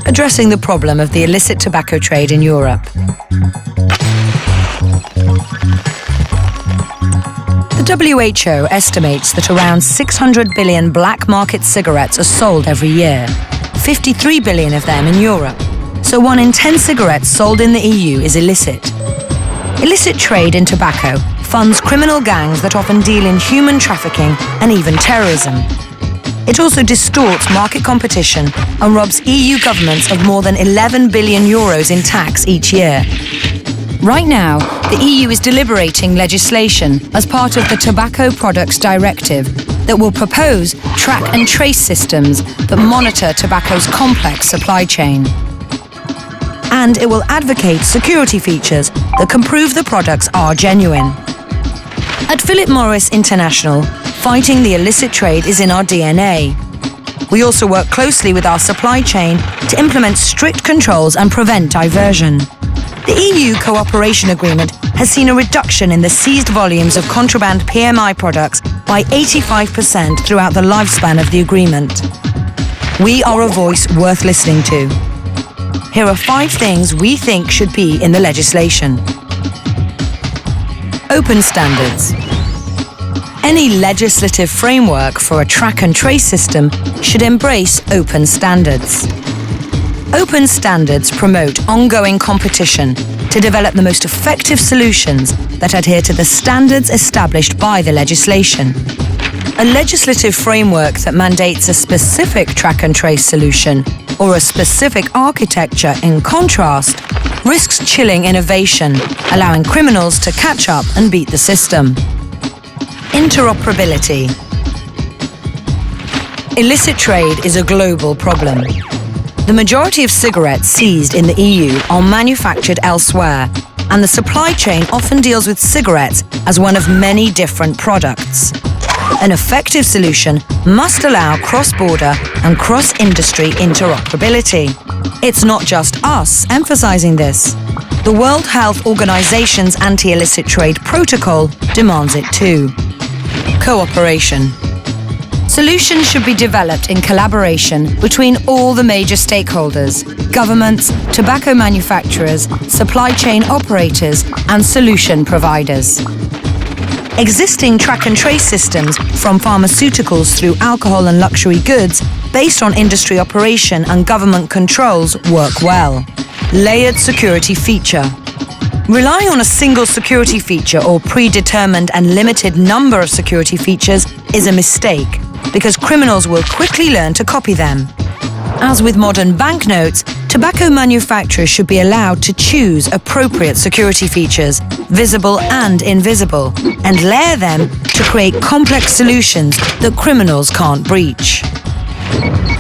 addressing the problem of the illicit tobacco trade in Europe. The WHO estimates that around 600 billion black market cigarettes are sold every year, 53 billion of them in Europe. So 1 in 10 cigarettes sold in the EU is illicit. Illicit trade in tobacco funds criminal gangs that often deal in human trafficking and even terrorism. It also distorts market competition and robs EU governments of more than 11 billion euros in tax each year. Right now, the EU is deliberating legislation as part of the Tobacco Products Directive that will propose track and trace systems that monitor tobacco's complex supply chain. And it will advocate security features that can prove the products are genuine. At Philip Morris International, fighting the illicit trade is in our DNA. We also work closely with our supply chain to implement strict controls and prevent diversion. The EU cooperation agreement has seen a reduction in the seized volumes of contraband PMI products by 85% throughout the lifespan of the agreement. We are a voice worth listening to. Here are 5 things we think should be in the legislation. Open standards. Any legislative framework for a track and trace system should embrace open standards. Open standards promote ongoing competition to develop the most effective solutions that adhere to the standards established by the legislation. A legislative framework that mandates a specific track and trace solution or a specific architecture, in contrast, risks chilling innovation, allowing criminals to catch up and beat the system. Interoperability. Illicit trade is a global problem. The majority of cigarettes seized in the EU are manufactured elsewhere, and the supply chain often deals with cigarettes as one of many different products. An effective solution must allow cross-border and cross-industry interoperability. It's not just us emphasizing this. The World Health Organization's anti-illicit trade protocol demands it too. Cooperation. Solutions should be developed in collaboration between all the major stakeholders: governments, tobacco manufacturers, supply chain operators, and solution providers. Existing track and trace systems, from pharmaceuticals through alcohol and luxury goods, based on industry operation and government controls, work well. Layered security feature. Relying on a single security feature or predetermined and limited number of security features is a mistake, because criminals will quickly learn to copy them. As with modern banknotes, tobacco manufacturers should be allowed to choose appropriate security features, visible and invisible, and layer them to create complex solutions that criminals can't breach.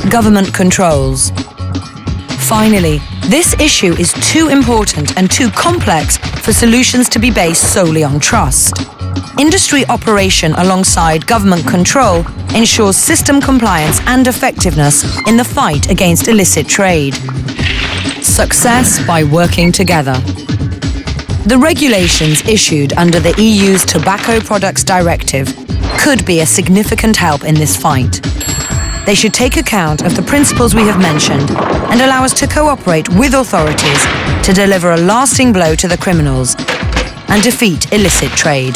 Government controls. Finally, this issue is too important and too complex for solutions to be based solely on trust. Industry operation alongside government control ensures system compliance and effectiveness in the fight against illicit trade. Success by working together. The regulations issued under the EU's Tobacco Products Directive could be a significant help in this fight. They should take account of the principles we have mentioned and allow us to cooperate with authorities to deliver a lasting blow to the criminals and defeat illicit trade.